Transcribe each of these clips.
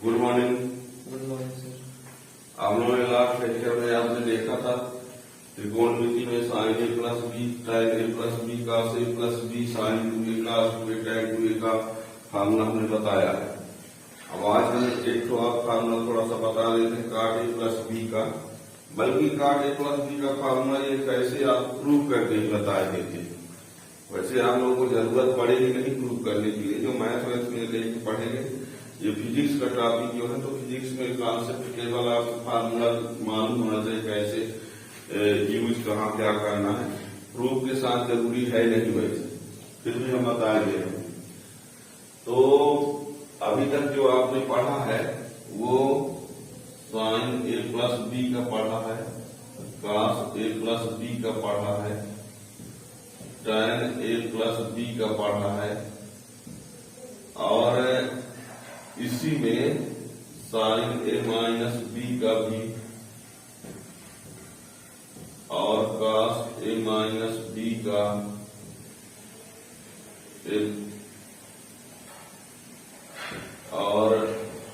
Good morning. Good morning sir. आप लोगों ने लास्ट लेक्चर में आपने देखा था त्रिकोणमिति में sine A plus B tan A plus B cos A plus B sine 2a cos 2a tan 2a का फार्मूला हमने बताया है। अब आज हम एक तो आप फार्मूला थोड़ा सा बता देते हैं cot a प्लस बी का, बल्कि cot a प्लस बी का फार्मूला ये कैसे आप प्रूव करके बता देते हैं। वैसे आप लोगों को जरूरत पड़ेगी नहीं प्रूव करने के लिए, जो मैथ वैथ में लेके पढ़ेंगे। ये फिजिक्स का टॉपिक जो है तो फिजिक्स में कॉन्सेप्ट केवल आपको फार्मूला मालूम होना चाहिए कैसे यूज कहाँ क्या करना है। प्रूफ के साथ जरूरी है नहीं, वैसे फिर भी हम बताएंगे। तो अभी तक जो आपने पढ़ा है वो साइन ए प्लस बी का पढ़ा है, cos ए प्लस बी का पढ़ा है, tan ए प्लस बी का पढ़ा है, और इसी में साइन ए माइनस बी का भी, और cos ए माइनस बी का, और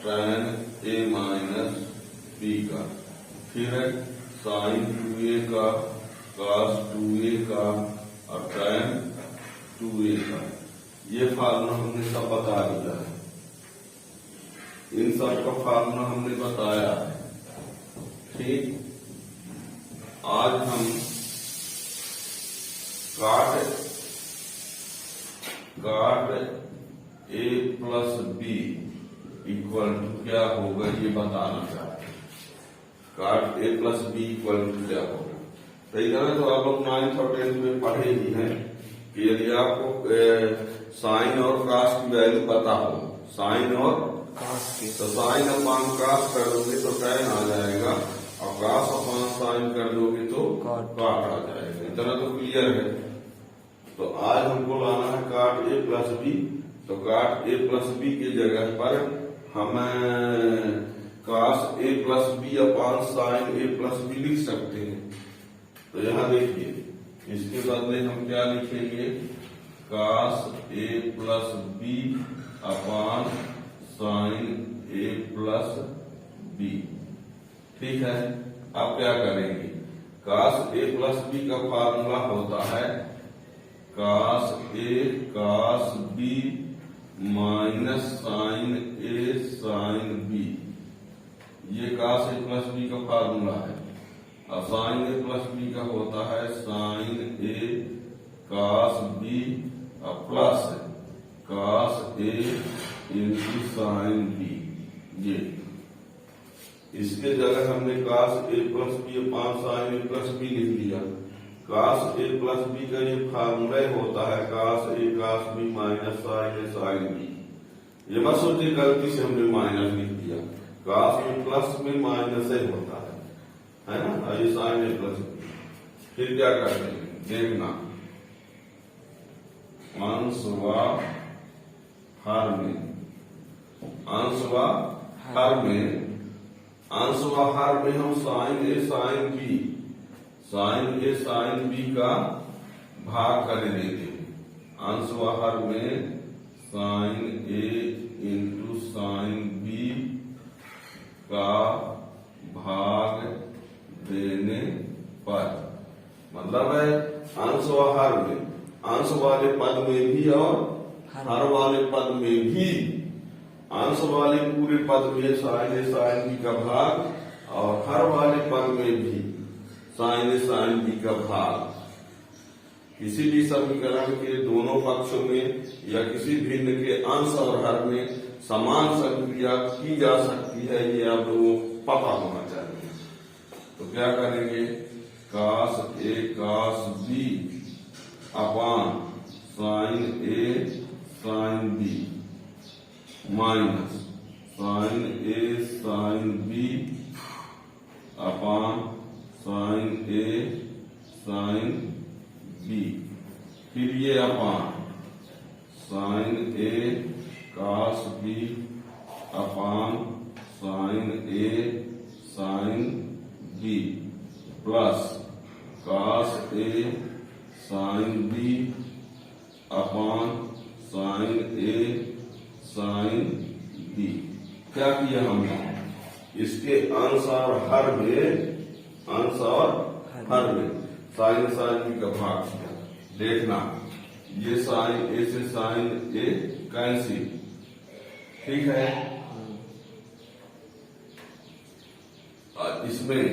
tan ए माइनस बी का, फिर साइन 2a का, cos 2a का, और tan 2a का। ये फार्मूला हमने सब बता दिया है, इन सब का फार्मूला हमने बताया है। ठीक, आज हम काट A plus B equal to क्या होगा ये बताना चाहते हैं। काट A plus B equal to क्या होगा। सही है, तो आप लोग 9th और 10th में पढ़े ही हैं कि यदि आपको साइन और कास की वैल्यू पता हो, साइन और तो साइन अपान कास कर दोगे तो tan आ जाएगा, और कास अपान साइन कर दोगे तो काट आ जाएगा। इतना तो क्लियर है। तो आज हमको लाना है काट ए प्लस बी। तो काट ए प्लस बी की जगह पर हम कास ए plus B upon sign A plus B लिख सकते हैं। तो यहाँ देखिए, इसके बदले हम क्या लिखेंगे, कास ए plus B upon sign A plus B. ठीक है, अब क्या करेंगे, कास ए प्लस बी का फार्मूला होता है कास ए कास बी माइनस साइन ए साइन बी। ये कास ए प्लस बी का फार्मूला है। और साइन ए प्लस बी का होता है साइन ए कास बी प्लस कास ए इंटू साइन बी। ये इसके जगह हमने कास ए plus B upon sign A plus B लिख दिया। कास ए प्लस बी का ये फार्मूला होता है कास ए कास बी माइनस साइन ए साइन बी। ये मत सोचिए गलती से हमने माइनस लिख दिया, कास में प्लस में माइनस ए होता है ना। ये साइन ए प्लस बी। फिर क्या करते हैं देखना, अंश व हर में, अंश व हर में, अंश व हर में हम साइन ए साइन बी, साइन ए साइन बी का भाग कर देते हैं। अंश व हर में साइन ए इंटू साइन बी का भाग देने पर, मतलब है अंश व हर में, अंश वाले पद में भी और हर वाले पद में भी, अंश वाले पूरे पद में साइन ए साइन बी का भाग, और हर वाले पद में भी साइन ए साइन बी का भाग। किसी भी समीकरण के दोनों पक्षों में या किसी भिन्न के अंश और हर में समान संक्रिया की जा सकती है, ये आप लोगों को पता होना चाहिए। तो क्या करेंगे, कास ए कास बी अपान साइन ए साइन बी माइनस साइन ए साइन बी अपान साइन ए साइन बी। फिर ये अपान साइन ए कास बी अपान साइन ए साइन बी प्लस कास ए साइन बी अपान साइन ए साइन बी। क्या किया हमने, इसके अंश और हर में साइन साइन का भाग किया। देखना ये साइन ए से साइन ए कैंसिल, ठीक है। और इसमें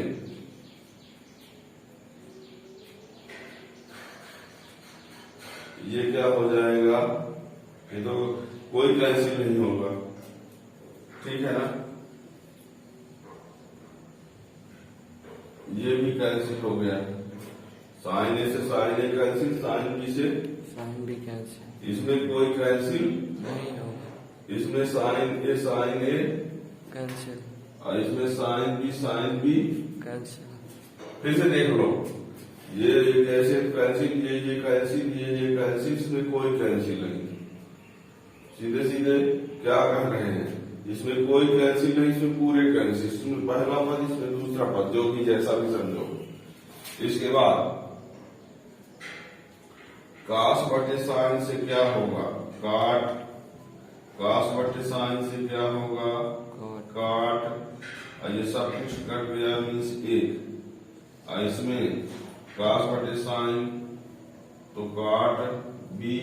ये क्या हो जाएगा, ये तो कोई कैंसिल नहीं होगा, ठीक है ना। ये भी कैंसिल हो गया, साइन ए से साइन ए कैंसिल, साइन बी से साइन भी कैंसिल, इसमें कोई कैंसिल नहीं होगा, इसमें साइन ए कैंसिल, और इसमें साइन बी कैंसिल। फिर से देख लो, ये कैसे कैंसिल, ये कैंसिल, ये कैंसिल, इसमें कोई कैंसिल नहीं। सीधे सीधे क्या कह रहे हैं, इसमें कोई कैंसिल नहीं, इसमें पूरे कैंसिल, इसमें पहला पद, इसमें दूसरा पद, जो भी जैसा भी समझो। इसके बाद काश बटे साइन से क्या होगा, काश बटे साइन से क्या होगा, काट, और ये सब कुछ कट गया मीन्स एक, और इसमें काश बटे साइन तो काट बी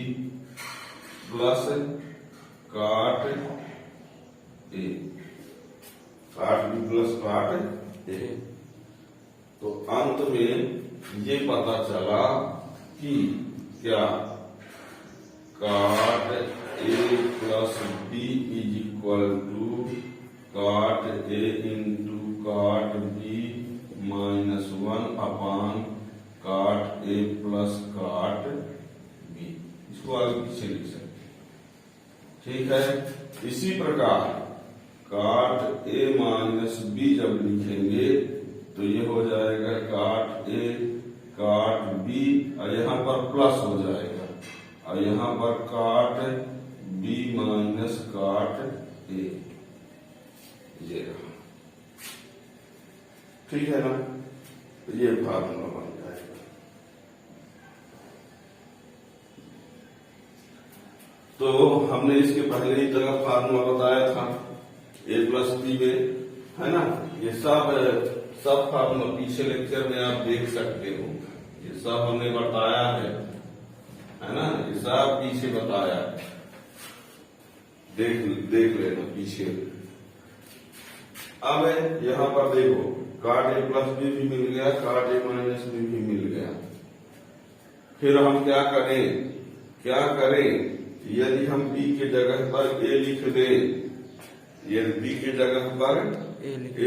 प्लस काट ए, काट बी प्लस काट ए। तो अंत में ये पता चला कि क्या, cot A plus B is equal to cot A into cot B minus 1 upon cot A plus काट बी। इसको आगे पीछे लिख सकते, ठीक है। इसी प्रकार काट ए माइनस बी जब लिखेंगे तो ये हो जाएगा काट ए काट बी, और यहाँ पर प्लस हो जाएगा, और यहाँ पर काट बी माइनस काट ए, ये रहा, ठीक है ना। तो ये फार्मूला बन जाएगा। तो हमने इसके पहले ही जगह फार्मूला बताया था ए प्लस बी में, है ना। ये सब फार्मूला पीछे लेक्चर में आप देख सकते हो, ये सब हमने बताया है ना, ये सब पीछे बताया है, देख लेना पीछे। अब यहाँ पर देखो, काट ए प्लस बी भी मिल गया, काट ए माइनस बी भी मिल गया। फिर हम क्या करें, यदि हम बी के जगह पर ए लिख दें, यदि बी के जगह पर ए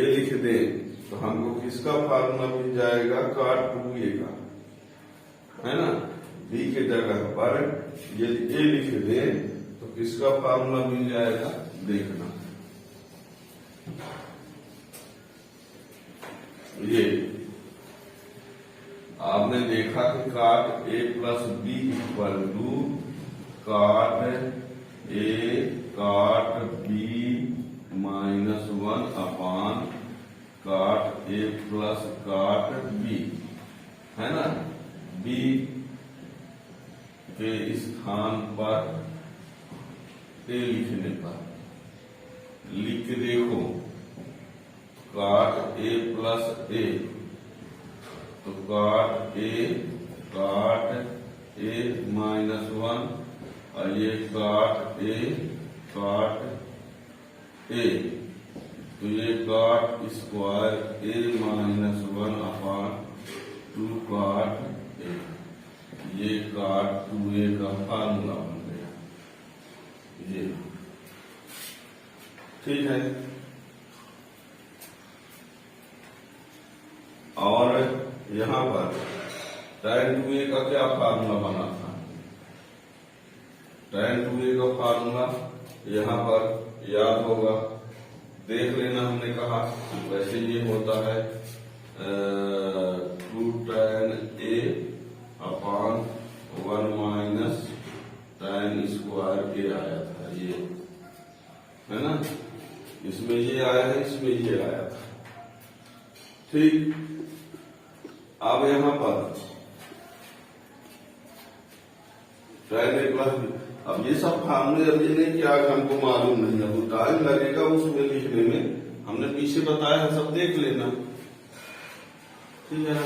लिख दें तो हमको किसका फार्मूला मिल जाएगा, काट 2a का, है ना। बी के जगह पर यदि ए लिख दें तो किसका फार्मूला मिल जाएगा, देखना। ये आपने देखा कि काट A plus B equal to cot ए काट B minus 1 upon cot A plus काट बी, है ना। बी के स्थान पर ए लिखने पर लिख देखो, काट ए प्लस ए तो काट ए माइनस 1, और ये काट ए तो ये काट स्क्वायर ए माइनस 1 अपान 2 काट ए, ये काट 2a का फार्मूला बन गया, ये ठीक है। और यहाँ पर tan 2a का क्या फार्मूला बना था, tan 2a का फार्मूला यहाँ पर याद होगा, देख लेना। हमने कहा वैसे ये होता है 2 tan a upon 1 minus tan square के आया था, ये है ना। इसमें ये आया है, इसमें ये आया था, ठीक। अब यहाँ पर tan a प्लस, अब ये सब फार्मूले अब ये नहीं कि आज हमको मालूम नहीं है, वो टाइम लगेगा उसमें लिखने में, हमने पीछे बताया है, सब देख लेना, ठीक है ना।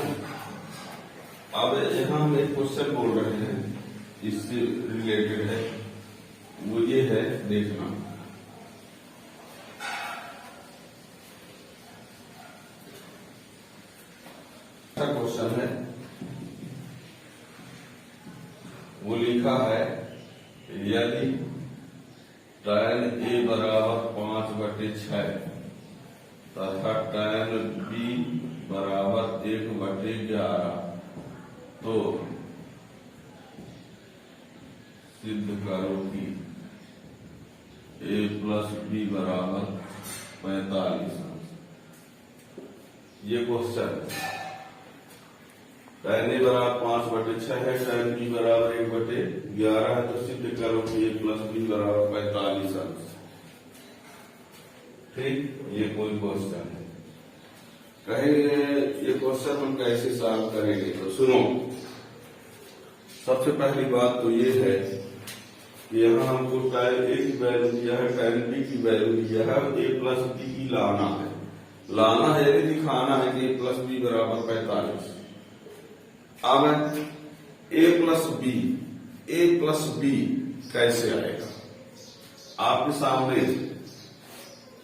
अब यहाँ हम एक क्वेश्चन बोल रहे हैं, इससे रिलेटेड है, वो ये है, देखना। क्वेश्चन है, वो लिखा है यदि tan A बराबर 5/6 तथा tan B बराबर 1/11 तो सिद्ध करो कि A प्लस B बराबर 45। ये क्वेश्चन tan A बराबर 5/6 है, tan B बराबर 1/11 है, तो सिद्ध करो कि A प्लस B बराबर 45 अंश। ठीक, ये कोई क्वेश्चन है। कहेंगे ये क्वेश्चन हम कैसे सॉल्व करेंगे, तो सुनो। सबसे पहली बात तो ये है कि यहाँ हमको tan A की वैल्यू दिया है, tan B की वैल्यू दिया है, A प्लस B की लाना है, यानी दिखाना है कि A प्लस B बराबर 45। अब A प्लस B कैसे आएगा, आपके सामने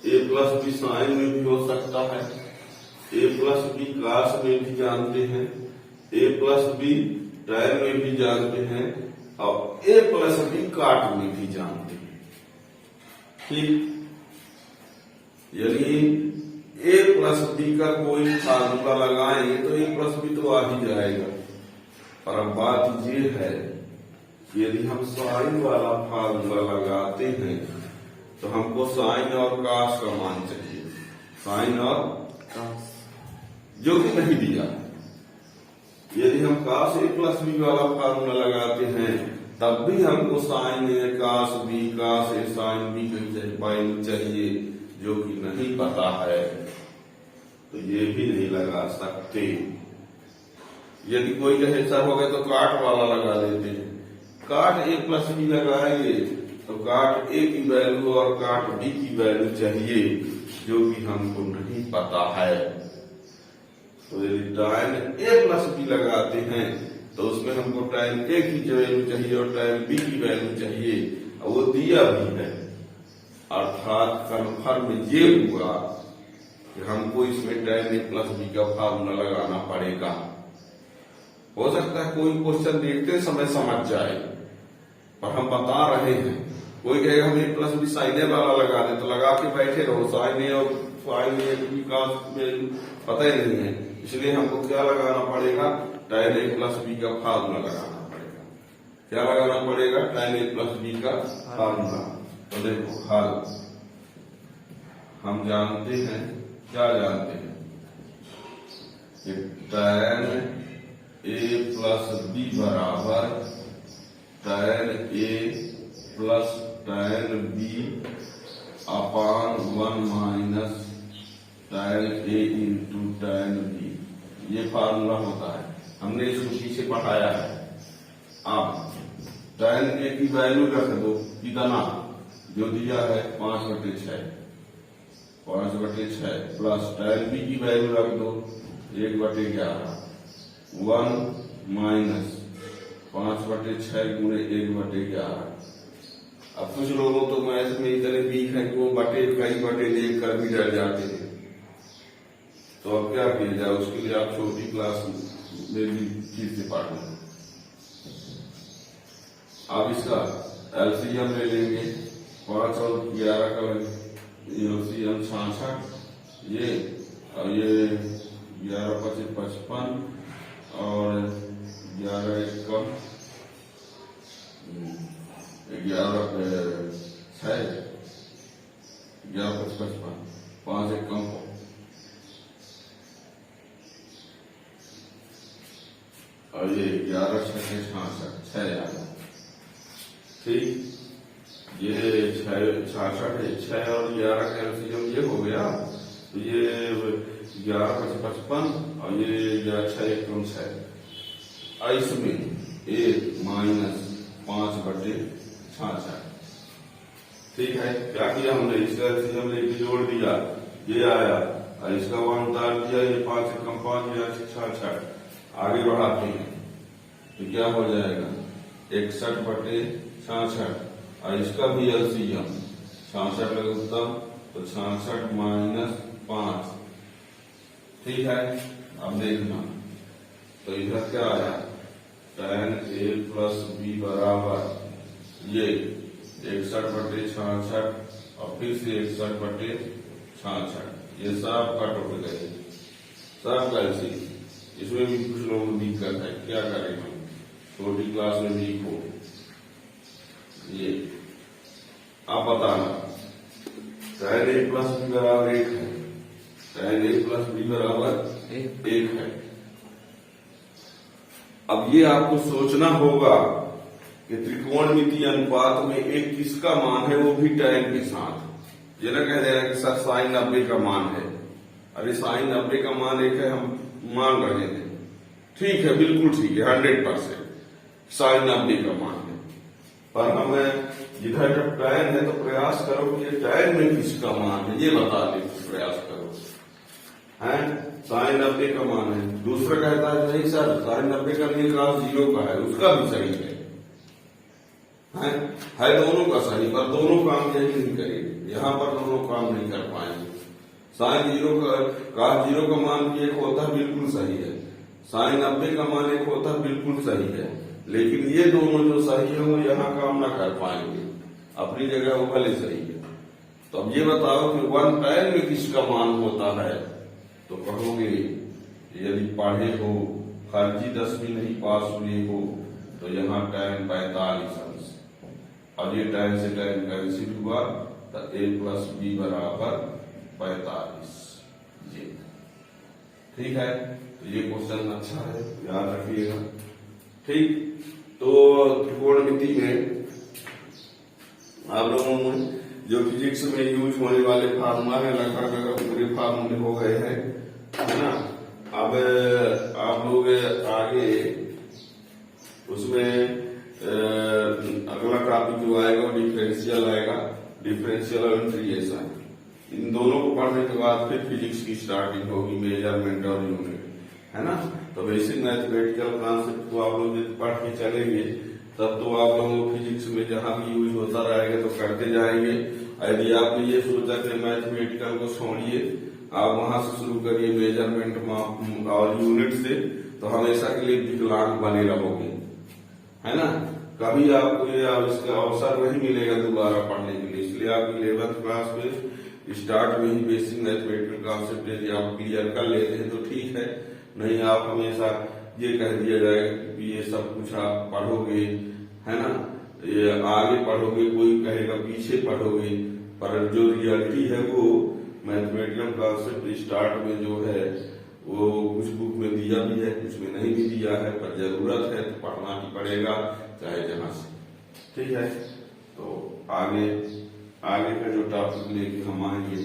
A प्लस B साइन में भी हो सकता है, A प्लस B काश में भी जानते हैं, A प्लस B tan में भी जानते हैं, और A प्लस B काट में भी जानते हैं। ठीक, यदि A प्लस B का कोई फार्मूला लगाएंगे तो A प्लस B तो आ ही जाएगा। पर अब बात ये है कि यदि हम साइन वाला फार्मूला लगाते हैं तो हमको साइन और काश का मान चाहिए, साइन और काश, जो कि नहीं दिया। यदि हम काश A प्लस B वाला फार्मूला लगाते हैं तब भी हमको साइन A काश B काश A साइन B की चाहिए, जो कि नहीं पता है, तो ये भी नहीं लगा सकते। यदि कोई कहे सर हो गए तो काट वाला लगा देते हैं, काट A प्लस B लगाएंगे तो काट A की वैल्यू और काट B की वैल्यू चाहिए, जो कि हमको नहीं पता है। तो यदि tan A प्लस B लगाते हैं तो उसमें हमको tan A की वैल्यू चाहिए और tan B की वैल्यू चाहिए, और वो दिया भी है। अर्थात कन्फर्म ये हुआ कि हमको इसमें tan A प्लस B का फार्मूला लगाना पड़ेगा। हो सकता है कोई क्वेश्चन देखते समय समझ जाए, पर हम बता रहे हैं। कोई कहेगा हम A plus B sine A वाला लगा दे, तो लगा के बैठे रहो, साइन A और फाइन A B का पता ही नहीं है, इसलिए हमको क्या लगाना पड़ेगा, tan A प्लस B का फार्मूला लगाना पड़ेगा। क्या लगाना पड़ेगा, tan A प्लस B का फार्मूला। तो देखो हल हम जानते हैं, क्या जानते हैं कि tan A प्लस B बराबर tan A plus tan B upon 1 minus tan A into tan B, ये फार्मूला होता है, हमने इसको पीछे पढ़ाया है। अब tan A की वैल्यू रख दो, कितना जो दिया है 5/6 प्लस tan B की वैल्यू रख दो 1/11, 1 माइनस 5/6 गुणे 1/11। अब कुछ लोगों तो मैथ में इतने वीक है कि वो कई बटे देख कर भी डर जाते हैं, तो अब क्या किया जाए, उसके लिए आप छोटी क्लास में भी ठीक से पढ़ना। अब इसका एलसीएम ले लेंगे, 5 और 11 का एलसीएम 66, ये और ये 11 × 5 = 55 और 11 × 1 = 11 × 6 11 × 5 = 55, 5 1 कम और ये 11 × 6 = 66, 6 याद। ठीक, ये 66 है, 6 और 11 का एलसीएम ये हो गया, तो ये 11 × 55 और ये 6 1 = 6। इसमें 1 माइनस 5/6 66। ठीक है, क्या किया हमने, इसका एलसीएम लेके जोड़ दिया, ये आया और इसका 1 उतार दिया, ये 5 से कम 5 या 66। आगे बढ़ाते हैं तो क्या हो जाएगा 61/66 और इसका भी एलसीएम 66 लगता तो 66 - 5। ठीक है, अब देखना तो इधर क्या आया tan A + B बराबर ये 61/66 और फिर से 61/66। ये सब कट उठ गए, सब कैसे। इसमें भी कुछ लोगों को दिक्कत है, क्या करें हम, छोटी क्लास में भी हो। ये आप बताना tan A + B बराबर 1 है, tan A + B बराबर 1 है। अब ये आपको सोचना होगा कि त्रिकोणमितीय अनुपात में एक किसका मान है, वो भी tan के साथ। ये ना कह दे रहा कि सर sin 90 का मान है, अरे sin 90 का मान एक है, हम मान रहे हैं, ठीक है, बिल्कुल ठीक है, 100% sin 90 का मान है। पर हमें जिधर जब tan है तो प्रयास करो कि ये tan में किसका मान है, ये बता दे, प्रयास करो है। sin 90 का मान है, दूसरा कहता है नहीं सर sin 90 का नहीं, क्लास 0 का है, उसका भी सही है दोनों का सही, पर दोनों काम यही नहीं करेंगे, यहाँ पर दोनों काम नहीं कर पाएंगे। sin 0 का cos 0 का मान भी एक होता है, बिल्कुल सही है, sin 90 का मान एक होता है, बिल्कुल सही है, लेकिन ये दोनों जो सही है वो यहाँ काम ना कर पाएंगे, अपनी जगह वो भले सही है। तो अब ये बताओ कि 1 tan में किसका मान होता है, तो कहोगे यदि पढ़े हो, फर्जी 10वीं नहीं पास हुए हो, तो यहाँ tan 45 अंश, और ये tan से tan कैंसिल हुआ तो A + B बराबर 45। ये ठीक है, तो ये क्वेश्चन अच्छा है, याद रखिएगा। ठीक, तो त्रिकोणमिति में आप लोगों में जो फिजिक्स में यूज होने वाले फार्मूला है, लगभग पूरे फार्मूले हो गए हैं, है ना। अब आप लोग आगे उसमें अगला टॉपिक जो आएगा वो डिफरेंशियल आएगा, डिफरेंशियल और इंटीग्रेशन। इन दोनों को पढ़ने के बाद फिर फिजिक्स की स्टार्टिंग होगी, मेजरमेंट और यूनिट, है ना। तो बेसिक मैथमेटिकल कॉन्सेप्ट को आप लोग जब पढ़ के चलेंगे तब तो आप लोगों को फिजिक्स में जहां भी यूज होता रहेगा तो करते जाएंगे। यदि आपने ये सोचा कि मैथमेटिकल को छोड़िए, आप वहां से शुरू करिए मेजरमेंट और यूनिट से, तो हमेशा के लिए विकलांग बने रहोगे, है ना। कभी आपको ये इसका अवसर नहीं मिलेगा दोबारा पढ़ने के लिए, इसलिए आप 11th क्लास में स्टार्ट में ही बेसिक मैथमेटिकल कॉन्सेप्ट यदि आप क्लियर कर लेते हैं तो ठीक है, नहीं आप हमेशा ये कह दिया जाएगा कि ये सब कुछ आप पढ़ोगे, है ना, ये आगे पढ़ोगे, कोई कहेगा पीछे पढ़ोगे, पर जो रियलिटी है वो मैथमेटिकल कॉन्सेप्ट स्टार्ट में जो है वो कुछ बुक में दिया भी है, कुछ में नहीं भी दिया है, पर जरूरत है तो पढ़ना ही पड़ेगा चाहे जहां से। ठीक है, तो आगे का जो टॉपिक लेके हम आएंगे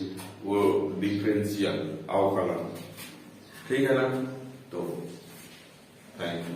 वो डिफरेंशियल अवकलन, ठीक है ना। तो थैंक यू।